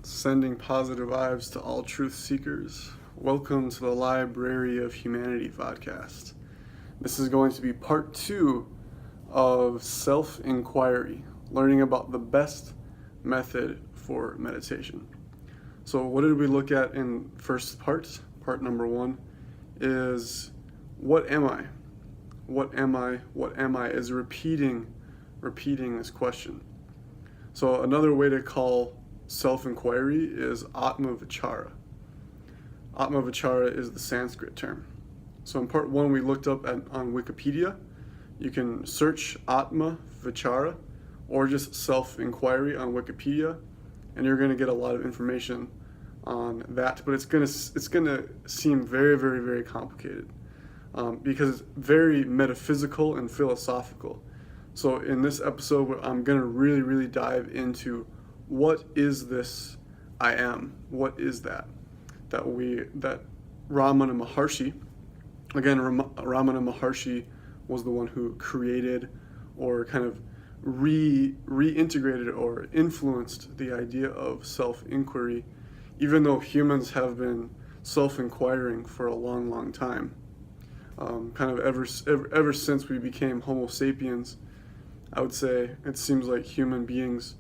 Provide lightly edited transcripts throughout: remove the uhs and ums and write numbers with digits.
Sending positive vibes to all truth seekers. Welcome to the Library of Humanity podcast. This is going to be part 2 of self-inquiry, learning about the best method for meditation. So what did we look at in first part? Part number 1 is, what am I? What am I? What am I? Is repeating this question. So another way to call self-inquiry is Atma Vichara. Atma Vichara is the Sanskrit term. So in part 1 we looked up on Wikipedia. You can search Atma Vichara or just self-inquiry on Wikipedia, and you're going to get a lot of information on that. But it's going to seem very, very, very complicated because it's very metaphysical and philosophical. So in this episode, I'm going to really, really dive into what is this I am? What is that Ramana Maharshi, again, Ramana Maharshi was the one who created or kind of reintegrated or influenced the idea of self-inquiry, even though humans have been self-inquiring for a long, long time. Kind of ever since we became Homo sapiens, I would say it seems like human beings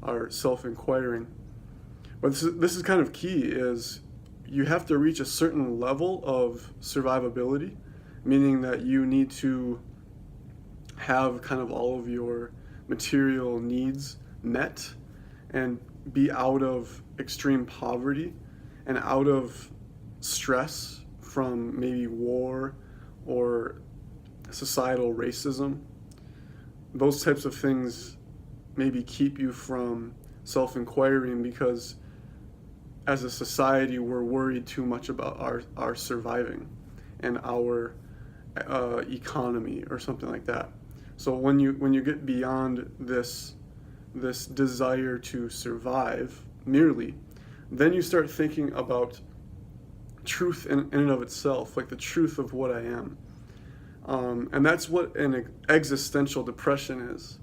are self-inquiring. But this is kind of key, is you have to reach a certain level of survivability, meaning that you need to have kind of all of your material needs met and be out of extreme poverty and out of stress from maybe war or societal racism. Those types of things maybe keep you from self-inquiring, because as a society we're worried too much about our surviving and our economy or something like that. So when you get beyond this desire to survive merely, then you start thinking about truth in and of itself, like the truth of what I am. And that's what an existential depression is.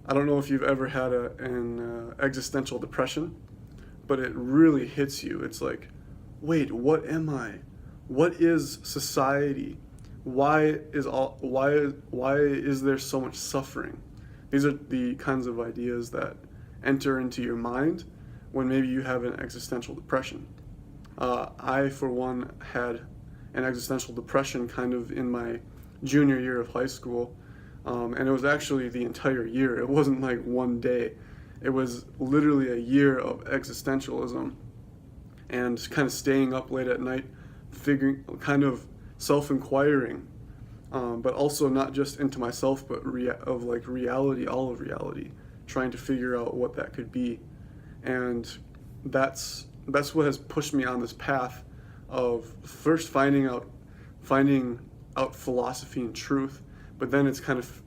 I don't know if you've ever had an existential depression, but it really hits you. It's like, wait, what am I? What is society? Why is there so much suffering? These are the kinds of ideas that enter into your mind when maybe you have an existential depression. I, for one, had an existential depression kind of in my junior year of high school, and it was actually the entire year. It wasn't like one day. It was literally a year of existentialism and kind of staying up late at night, kind of self-inquiring, but also not just into myself, but reality, all of reality, trying to figure out what that could be. And that's what has pushed me on this path of first finding out philosophy and truth, but then it's kind of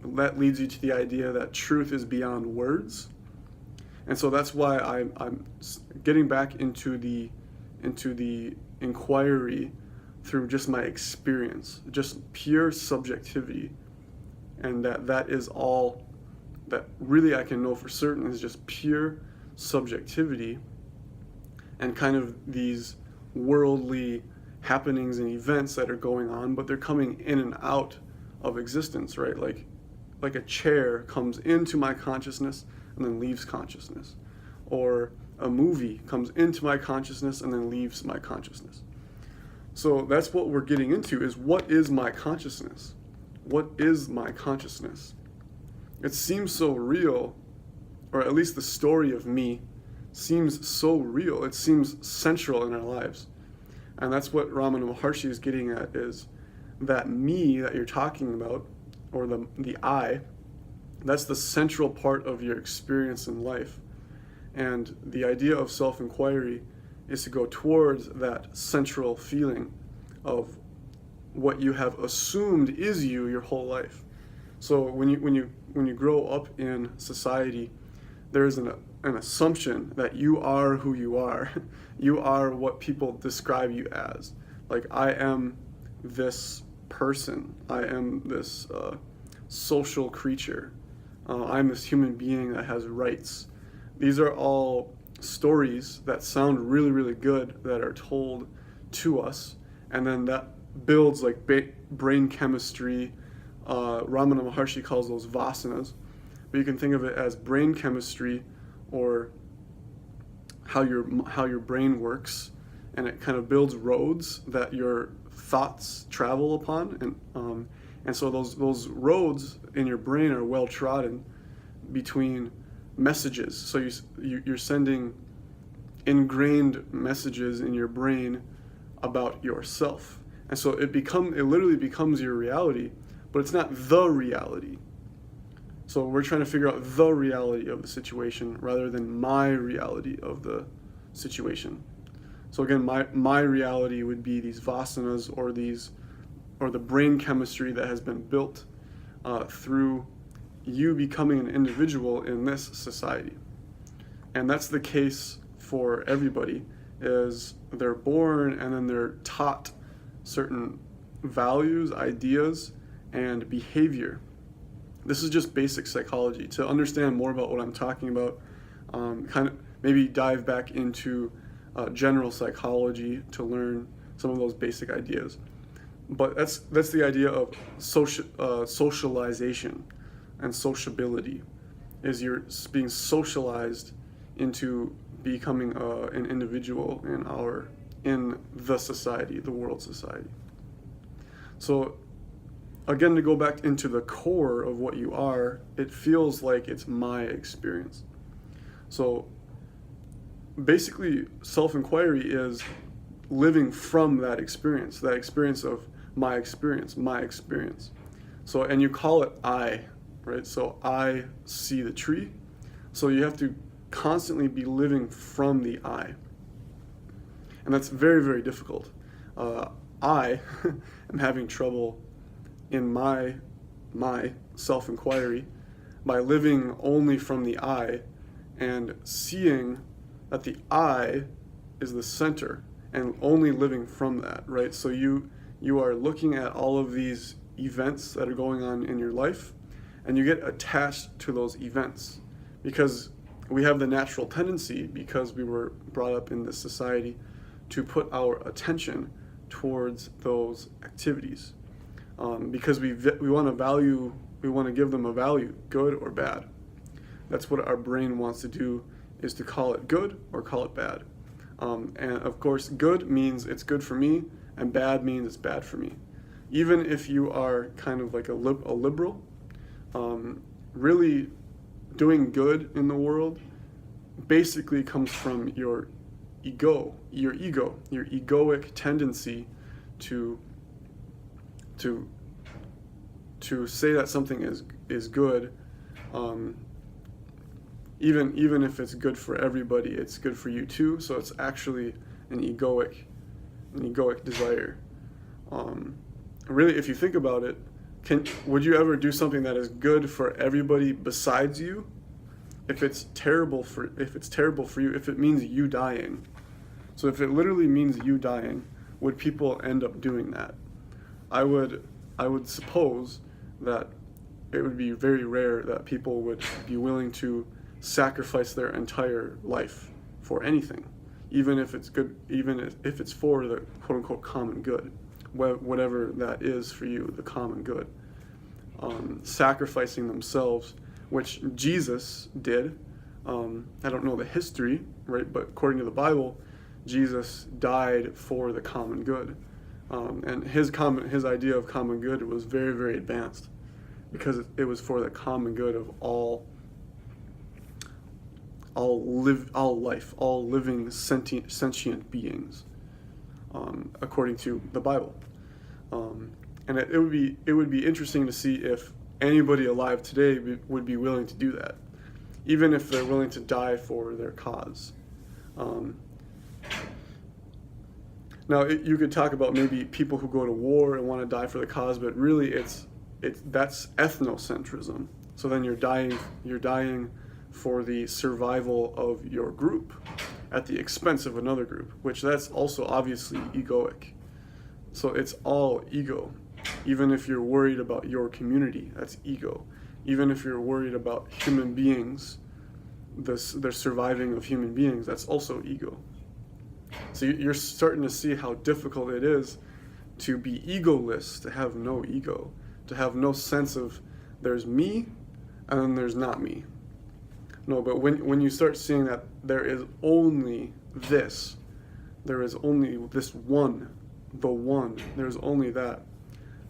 that leads you to the idea that truth is beyond words. And so that's why I'm getting back into the inquiry through just my experience, just pure subjectivity, and that is all that really I can know for certain is just pure subjectivity, and kind of these worldly happenings and events that are going on, but they're coming in and out of existence, right? Like a chair comes into my consciousness and then leaves consciousness, or a movie comes into my consciousness and then leaves my consciousness. So that's what we're getting into, is what is my consciousness? What is my consciousness? It seems so real, or at least the story of me seems so real. It seems central in our lives. And that's what Ramana Maharshi is getting at, is that me that you're talking about, or the I, that's the central part of your experience in life. And the idea of self-inquiry is to go towards that central feeling of what you have assumed is you your whole life. So when you grow up in society, there is an assumption that you are who you are. You are what people describe you as. Like, I am this person. I am this social creature. I'm this human being that has rights. These are all stories that sound really, really good that are told to us, and then that builds like brain chemistry. Ramana Maharshi calls those vasanas, but you can think of it as brain chemistry, or how your brain works, and it kind of builds roads that your thoughts travel upon, and so those roads in your brain are well trodden between messages. So you're sending ingrained messages in your brain about yourself, and so it literally becomes your reality, but it's not the reality. So we're trying to figure out the reality of the situation rather than my reality of the situation. So again, my reality would be these vasanas, or the brain chemistry that has been built through you becoming an individual in this society. And that's the case for everybody, is they're born and then they're taught certain values, ideas, and behavior. This is just basic psychology. To understand more about what I'm talking about, kind of maybe dive back into general psychology to learn some of those basic ideas. But that's the idea of socialization and sociability, is you're being socialized into becoming an individual in the society, the world society. So again, to go back into the core of what you are, it feels like it's my experience. So basically, self-inquiry is living from that experience of my experience. So, and you call it I, right? So I see the tree. So you have to constantly be living from the I. And that's very, very difficult. I am having trouble in my self-inquiry by living only from the I and seeing that the I is the center and only living from that, right? So you are looking at all of these events that are going on in your life, and you get attached to those events because we have the natural tendency, because we were brought up in this society, to put our attention towards those activities, because we want to give them a value, good or bad. That's what our brain wants to do, is to call it good or call it bad. And of course, good means it's good for me, and bad means it's bad for me. Even if you are kind of like a liberal, really doing good in the world basically comes from your egoic tendency to say that something is good, even if it's good for everybody, it's good for you too. So it's actually an egoic desire. Really, if you think about it, would you ever do something that is good for everybody besides you? If it's terrible for you, if it means you dying. So if it literally means you dying, would people end up doing that? I would suppose that it would be very rare that people would be willing to sacrifice their entire life for anything, even if it's good, even if it's for the quote-unquote common good, whatever that is for you, the common good. Sacrificing themselves, which Jesus did. I don't know the history, right? But according to the Bible, Jesus died for the common good. And his idea of common good was very, very advanced, because it was for the common good of all life, all living sentient beings, according to the Bible. And it would be interesting to see if anybody alive today would be willing to do that, even if they're willing to die for their cause. Now, you could talk about maybe people who go to war and want to die for the cause, but really that's ethnocentrism. So then you're dying for the survival of your group at the expense of another group, which that's also obviously egoic. So it's all ego. Even if you're worried about your community, that's ego. Even if you're worried about human beings, their surviving of human beings, that's also ego. So you're starting to see how difficult it is to be egoless, to have no ego, to have no sense of there's me and then there's not me. No, but when you start seeing that there is only this, there is only this one, the one, there's only that,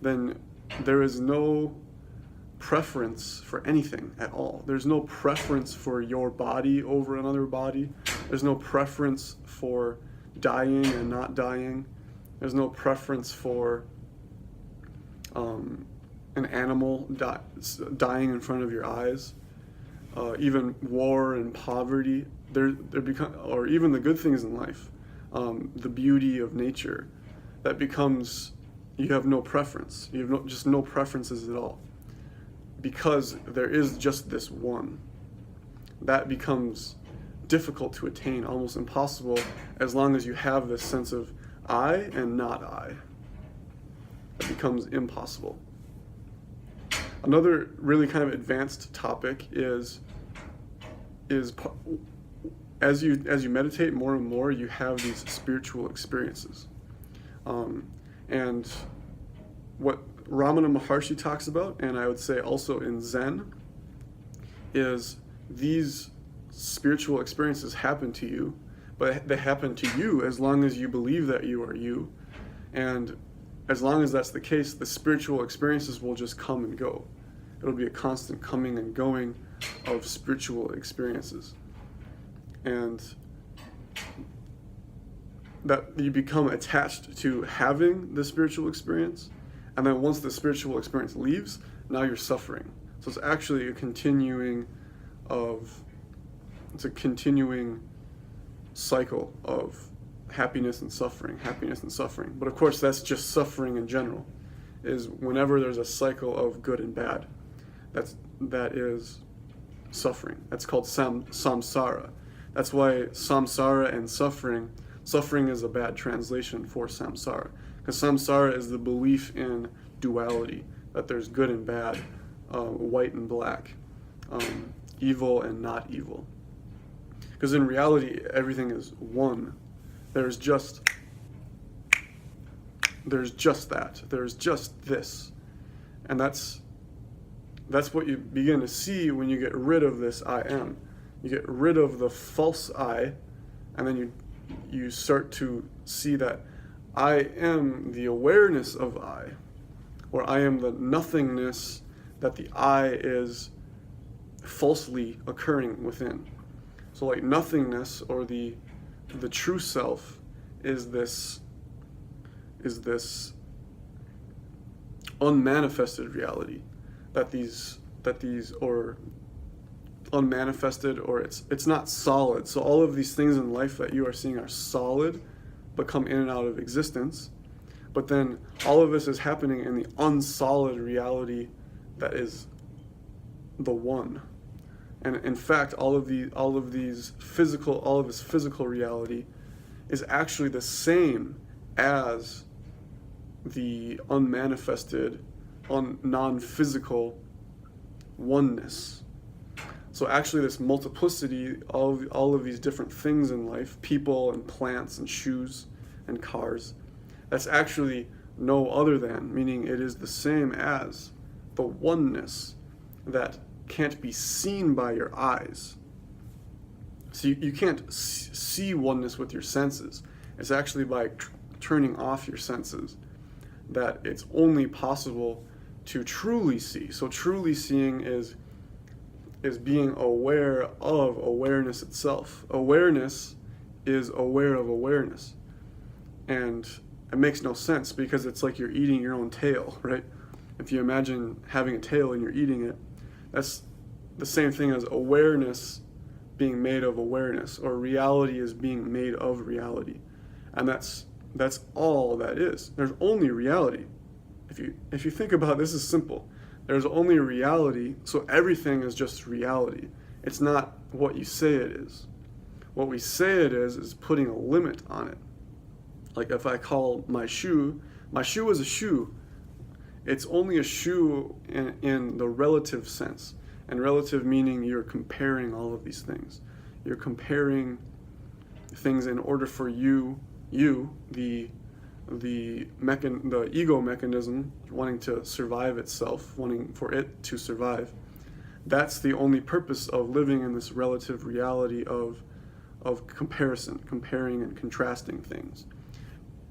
then there is no preference for anything at all. There's no preference for your body over another body. There's no preference for dying and not dying. There's no preference for an animal dying in front of your eyes. Even war and poverty, or even the good things in life, the beauty of nature, that becomes, you have no preference. You have just no preferences at all, because there is just this one. That becomes difficult to attain, almost impossible, as long as you have this sense of I and not I. It becomes impossible. Another really kind of advanced topic is as you meditate more and more, you have these spiritual experiences. And what Ramana Maharshi talks about, and I would say also in Zen, is these spiritual experiences happen to you, but they happen to you as long as you believe that you are you. And as long as that's the case, the spiritual experiences will just come and go. It'll be a constant coming and going of spiritual experiences. And that you become attached to having the spiritual experience, and then once the spiritual experience leaves, now you're suffering. So it's actually a continuing cycle of happiness and suffering. But of course, that's just suffering in general. Is whenever there's a cycle of good and bad, that is suffering. That's called samsara. That's why samsara and suffering is a bad translation for samsara, because samsara is the belief in duality, that there's good and bad, white and black, evil and not evil. Because in reality, everything is one. There's just that. There's just this. And that's what you begin to see when you get rid of this I am. You get rid of the false I, and then you start to see that I am the awareness of I, or I am the nothingness that the I is falsely occurring within. So like nothingness, or the true self, is this unmanifested reality that these or unmanifested, or it's not solid. So all of these things in life that you are seeing are solid, but come in and out of existence. But then all of this is happening in the unsolid reality that is the one. And in fact, all of this physical reality is actually the same as the unmanifested, non-physical oneness. So actually this multiplicity of all of these different things in life, people and plants and shoes and cars, that's actually no other than, meaning it is the same as the oneness that can't be seen by your eyes. So you can't see oneness with your senses. It's actually by turning off your senses that it's only possible to truly see. So truly seeing is being aware of awareness itself. Awareness is aware of awareness. And it makes no sense, because it's like you're eating your own tail, right? If you imagine having a tail and you're eating it, that's the same thing as awareness being made of awareness, or reality is being made of reality. And that's all that is. There's only reality. If you think about it, this is simple. There's only reality, so everything is just reality. It's not what you say it is. What we say it is putting a limit on it. Like if I call my shoe is a shoe. It's only a shoe in the relative sense. And relative meaning you're comparing all of these things. You're comparing things in order for the ego mechanism, wanting to survive itself, wanting for it to survive. That's the only purpose of living in this relative reality of comparison, comparing and contrasting things.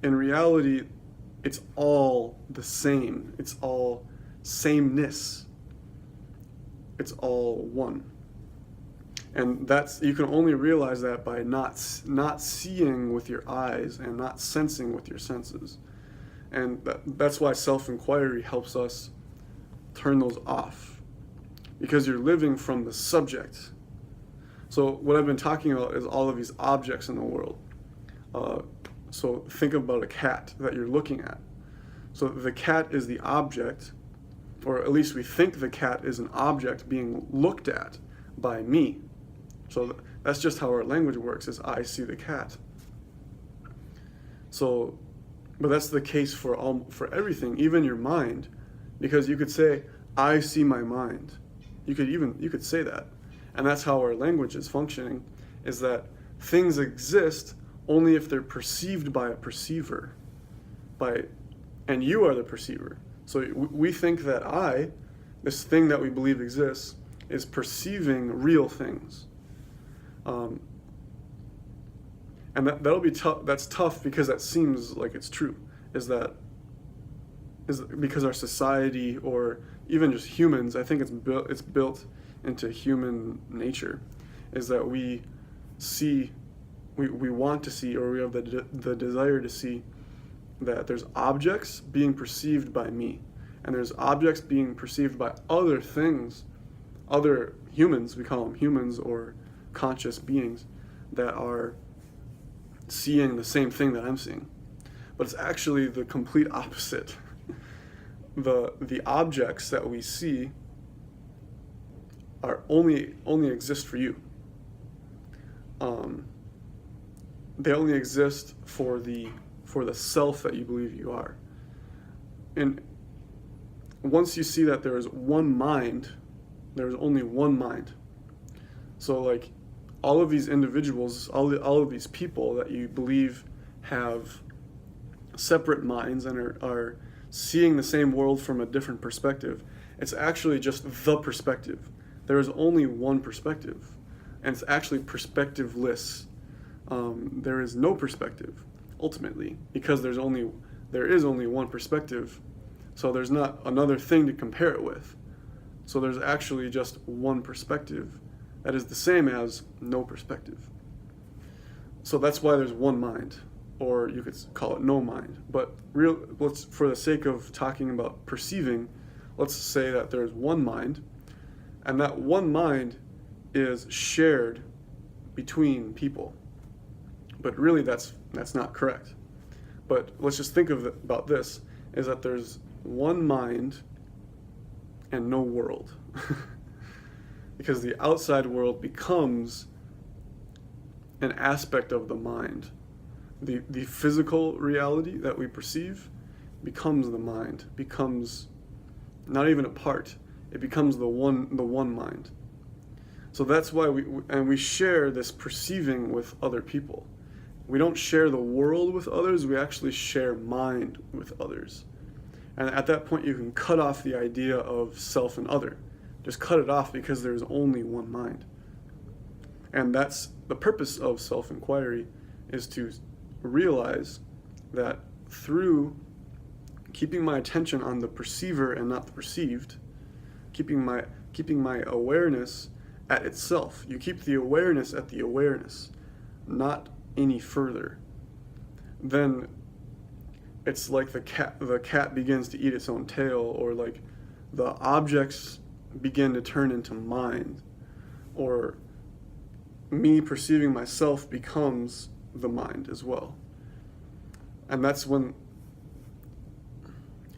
In reality, it's all the same. It's all sameness. It's all one. And you can only realize that by not seeing with your eyes and not sensing with your senses. And that's why self-inquiry helps us turn those off, because you're living from the subject. So what I've been talking about is all of these objects in the world. So think about a cat that you're looking at. So the cat is the object, or at least we think the cat is an object being looked at by me. So that's just how our language works, is I see the cat. So, but that's the case for everything, even your mind, because you could say, I see my mind. You could say that. And that's how our language is functioning, is that things exist only if they're perceived by a perceiver. And you are the perceiver. So we think that this thing that we believe exists, is perceiving real things. And that'll be tough. That's tough because that seems like it's true. Is because our society, or even just humans, I think it's built into human nature, is that we want to see, or we have the desire to see, that there's objects being perceived by me, and there's objects being perceived by other things, other humans, we call them humans or conscious beings, that are seeing the same thing that I'm seeing. But it's actually the complete opposite. The objects that we see are only exist for you. They only exist for the self that you believe you are. And once you see that there is one mind, there is only one mind. So like all of these individuals, all of these people that you believe have separate minds and are seeing the same world from a different perspective, it's actually just the perspective. There is only one perspective, and it's actually perspectiveless. There is no perspective, ultimately, because there is only one perspective, so there's not another thing to compare it with. So there's actually just one perspective that is the same as no perspective. So that's why there's one mind, or you could call it no mind. But for the sake of talking about perceiving, let's say that there's one mind, and that one mind is shared between people. But really that's not correct. But let's just think about this, is that there's one mind and no world. Because the outside world becomes an aspect of the mind. The physical reality that we perceive becomes the mind, becomes not even a part. It becomes the one mind. So that's why we share this perceiving with other people. We don't share the world with others, we actually share mind with others. And at that point you can cut off the idea of self and other. Just cut it off, because there's only one mind. And that's the purpose of self-inquiry, is to realize that through keeping my attention on the perceiver and not the perceived, keeping my awareness at itself. You keep the awareness at the awareness, not any further. Then it's like the cat begins to eat its own tail, or like the objects begin to turn into mind, or me perceiving myself becomes the mind as well. And that's when,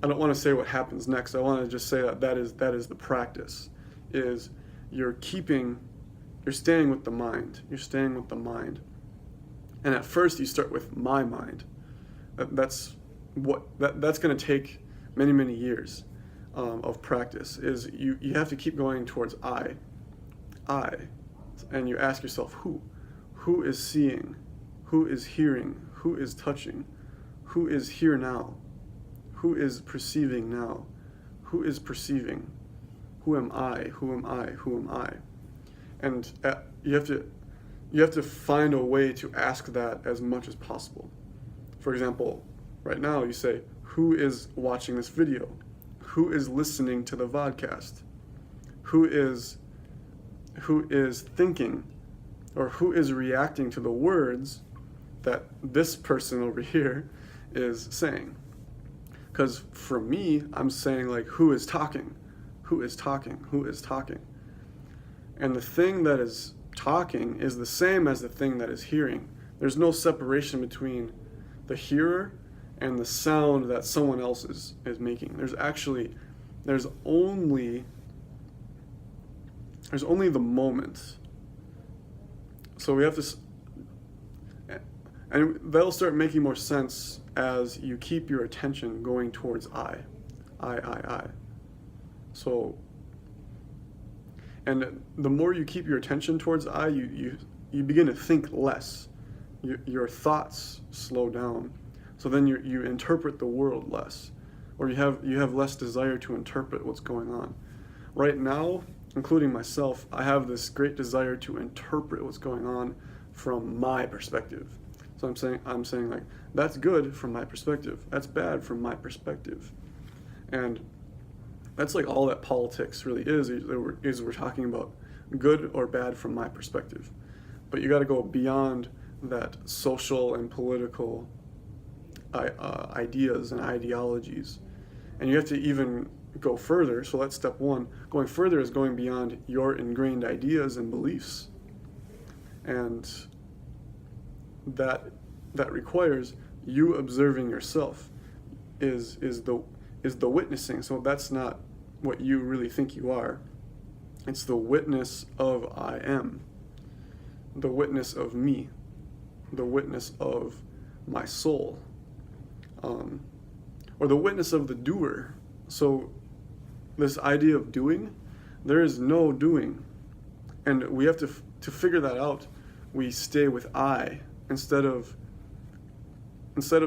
I don't want to say what happens next. I want to just say that is the practice, is you're staying with the mind. You're staying with the mind. And at first you start with my mind. That's going to take many, many years. of practice is you have to keep going towards I, and you ask yourself who is seeing, who is hearing, who is touching, who is here now, who is perceiving now, who is perceiving, who am I, who am I, who am I, and you have to find a way to ask that as much as possible. For example, right now you say, who is watching this video? Who is listening to the vodcast? Who is thinking, or who is reacting to the words that this person over here is saying? Because for me, I'm saying like, who is talking? Who is talking? Who is talking? And the thing that is talking is the same as the thing that is hearing. There's no separation between the hearer and the sound that someone else is making. There's only the moment. So we have to, and that'll start making more sense as you keep your attention going towards I. So, and the more you keep your attention towards I, you begin to think less. Your thoughts slow down. So then you interpret the world less, or you have less desire to interpret what's going on. Right now, including myself, I have this great desire to interpret what's going on from my perspective. So I'm saying like, that's good from my perspective. That's bad from my perspective. And that's like all that politics really is we're talking about good or bad from my perspective. But you got to go beyond that social and political ideas and ideologies. And you have to even go further. So that's step one. Going further is going beyond your ingrained ideas and beliefs. And that requires you observing yourself is the witnessing. So that's not what you really think you are. It's the witness of I am, the witness of me, the witness of my soul, or the witness of the doer. So this idea of doing, there is no doing, and we have to figure that out. We stay with I instead of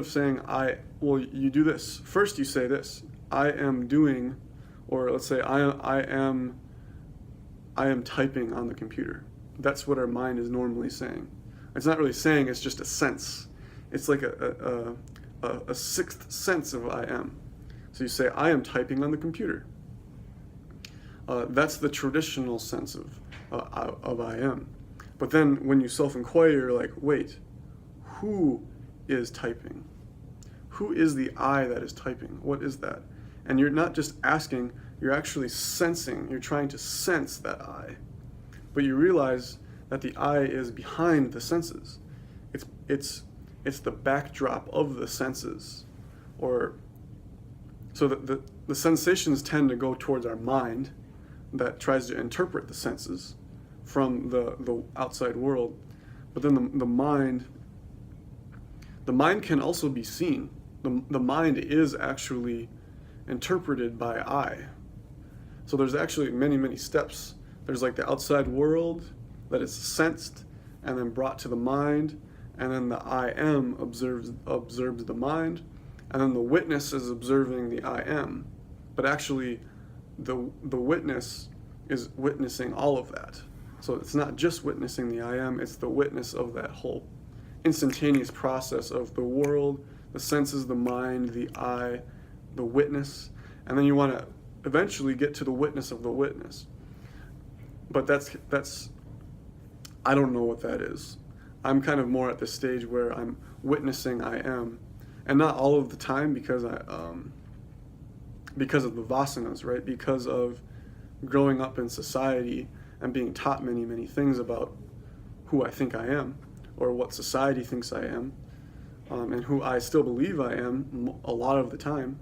saying well, you do this. First you say this, I am doing, or let's say I am typing on the computer. That's what our mind is normally saying. It's not really saying, it's just a sense. It's like a sixth sense of I am. So you say, I am typing on the computer. That's the traditional sense of I am. But then when you self-inquire, you're like, wait, who is typing? Who is the I that is typing? What is that? And you're not just asking, you're actually sensing. You're trying to sense that I. But you realize that the I is behind the senses. It's the backdrop of the senses. Or so that the sensations tend to go towards our mind that tries to interpret the senses from the outside world. But then the mind can also be seen. The mind is actually interpreted by I. So there's actually many, many steps. There's like the outside world that is sensed and then brought to the mind, and then the I am observes the mind, and then the witness is observing the I am. But actually the witness is witnessing all of that. So it's not just witnessing the I am, it's the witness of that whole instantaneous process of the world, the senses, the mind, the I, the witness, and then you want to eventually get to the witness of the witness. But that's I don't know what that is. I'm kind of more at the stage where I'm witnessing I am, and not all of the time because because of the vasanas, right? Because of growing up in society and being taught many, many things about who I think I am, or what society thinks I am, and who I still believe I am a lot of the time.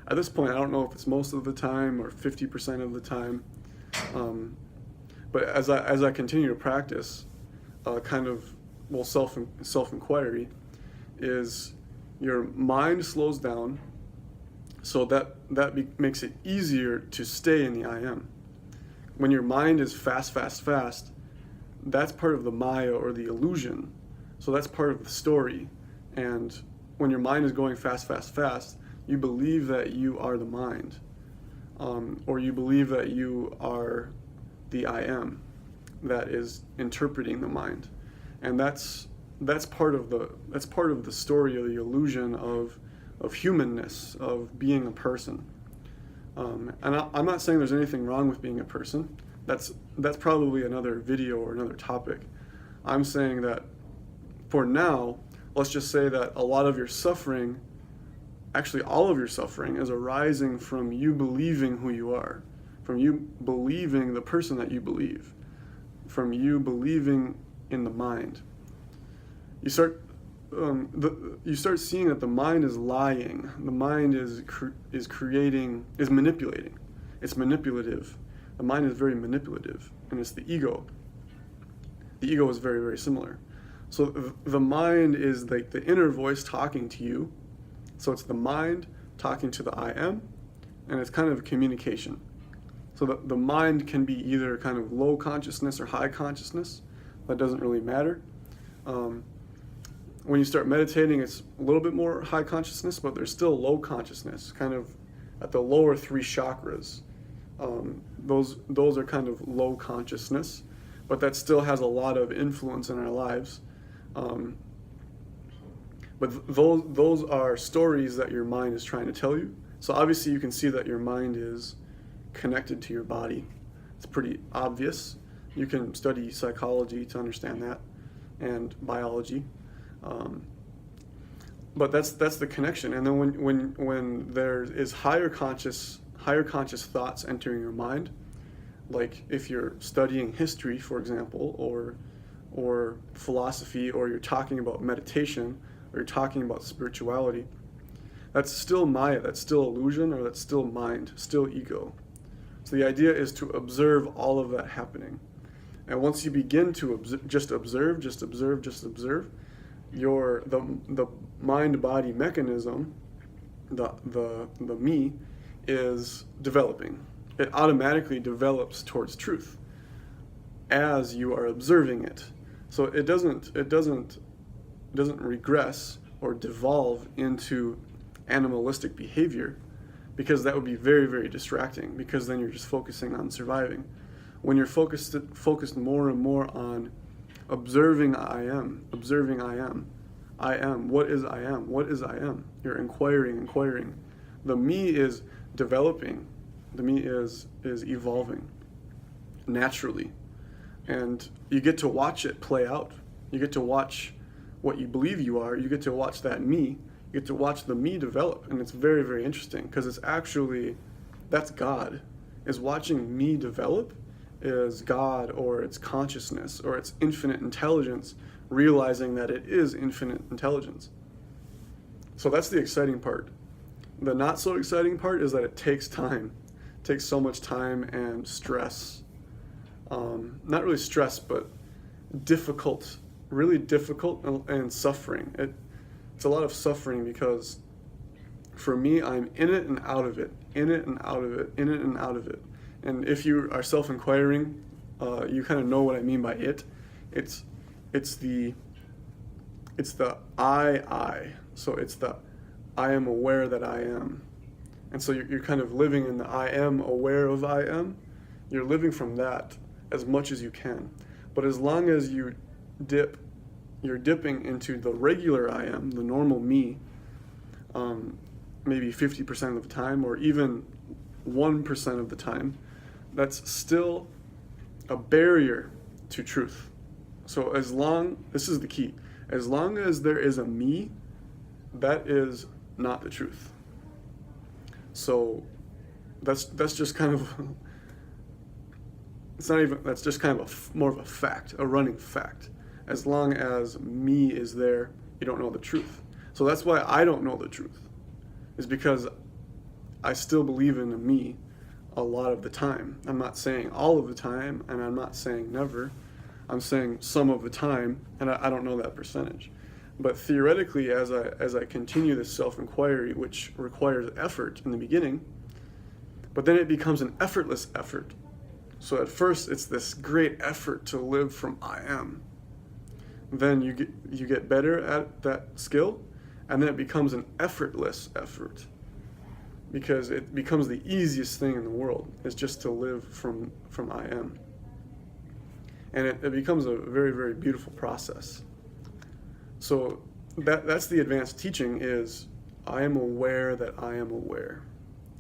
At this point, I don't know if it's most of the time or 50% of the time. But as I continue to practice, self-inquiry, is your mind slows down, So makes it easier to stay in the I am. When your mind is fast, that's part of the Maya or the illusion. So that's part of the story. And when your mind is going fast, you believe that you are the mind, or you believe that you are the I am that is interpreting the mind, and that's part of the story or the illusion of humanness, of being a person. I'm not saying there's anything wrong with being a person. That's probably another video or another topic. I'm saying that for now, let's just say that a lot of your suffering, actually all of your suffering, is arising from you believing who you are, from you believing the person that you believe, from you believing in the mind. You start seeing that the mind is lying. The mind is manipulating. It's manipulative. The mind is very manipulative, and it's the ego. The ego is very, very similar. So the mind is like the inner voice talking to you. So it's the mind talking to the I am, and it's kind of communication. So the mind can be either kind of low consciousness or high consciousness. That doesn't really matter. When you start meditating, it's a little bit more high consciousness, but there's still low consciousness, kind of at the lower three chakras. Those are kind of low consciousness, but that still has a lot of influence in our lives. But those are stories that your mind is trying to tell you. So obviously you can see that your mind is connected to your body. It's pretty obvious. You can study psychology to understand that, and biology. But that's the connection. And then when there is higher conscious thoughts entering your mind, like if you're studying history, for example, or philosophy, or you're talking about meditation, or you're talking about spirituality, that's still Maya, that's still illusion, or that's still mind, still ego. So the idea is to observe all of that happening. And once you begin to observe, the mind-body mechanism, the me, is developing. It automatically develops towards truth as you are observing it. So it doesn't regress or devolve into animalistic behavior, because that would be very, very distracting, because then you're just focusing on surviving. When you're focused more and more on observing I am, what is I am? You're inquiring. The me is developing. The me is evolving naturally. And you get to watch it play out. You get to watch what you believe you are. You get to watch that me. You get to watch the me develop. And it's very, very interesting, because it's actually, that's God. Is watching me develop is God, or its consciousness, or its infinite intelligence, realizing that it is infinite intelligence. So that's the exciting part. The not so exciting part is that it takes time. It takes so much time and stress. Not really stress, but difficult, really difficult, and suffering. It's a lot of suffering, because for me, I'm in it and out of it, in it and out of it, in it and out of it. And if you are self-inquiring, you kind of know what I mean by it. It's the I. So it's the I am aware that I am. And so you're kind of living in the I am aware of I am. You're living from that as much as you can. But as long as you're dipping into the regular I am, the normal me, maybe 50% of the time, or even 1% of the time, that's still a barrier to truth. So this is the key, as long as there is a me, that is not the truth. So that's just kind of, that's just kind of more of a fact, a running fact. As long as me is there, you don't know the truth. So that's why I don't know the truth, is because I still believe in a me a lot of the time. I'm not saying all of the time, and I'm not saying never. I'm saying some of the time, and I don't know that percentage. But theoretically, as I continue this self-inquiry, which requires effort in the beginning, but then it becomes an effortless effort. So at first it's this great effort to live from I am. Then you get better at that skill, and then it becomes an effortless effort, because it becomes the easiest thing in the world is just to live from I am. And it becomes a very, very beautiful process. So that's the advanced teaching, is I am aware that I am aware.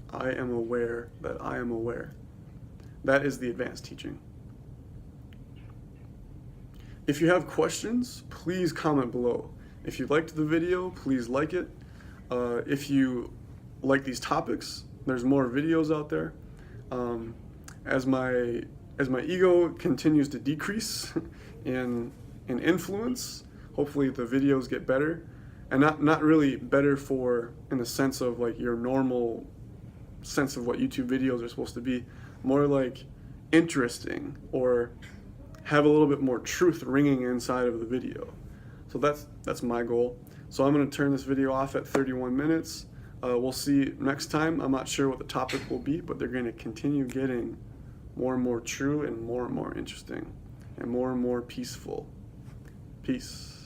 I am aware that I am aware. That is the advanced teaching. If you have questions, please comment below. If you liked the video, please like it. If you like these topics, there's more videos out there. As my ego continues to decrease in influence, hopefully the videos get better, and not really better in the sense of like your normal sense of what YouTube videos are supposed to be, more like interesting, or have a little bit more truth ringing inside of the video. So that's my goal. So I'm going to turn this video off at 31 minutes. We'll see next time. I'm not sure what the topic will be, but they're going to continue getting more and more true and more interesting and more peaceful. Peace.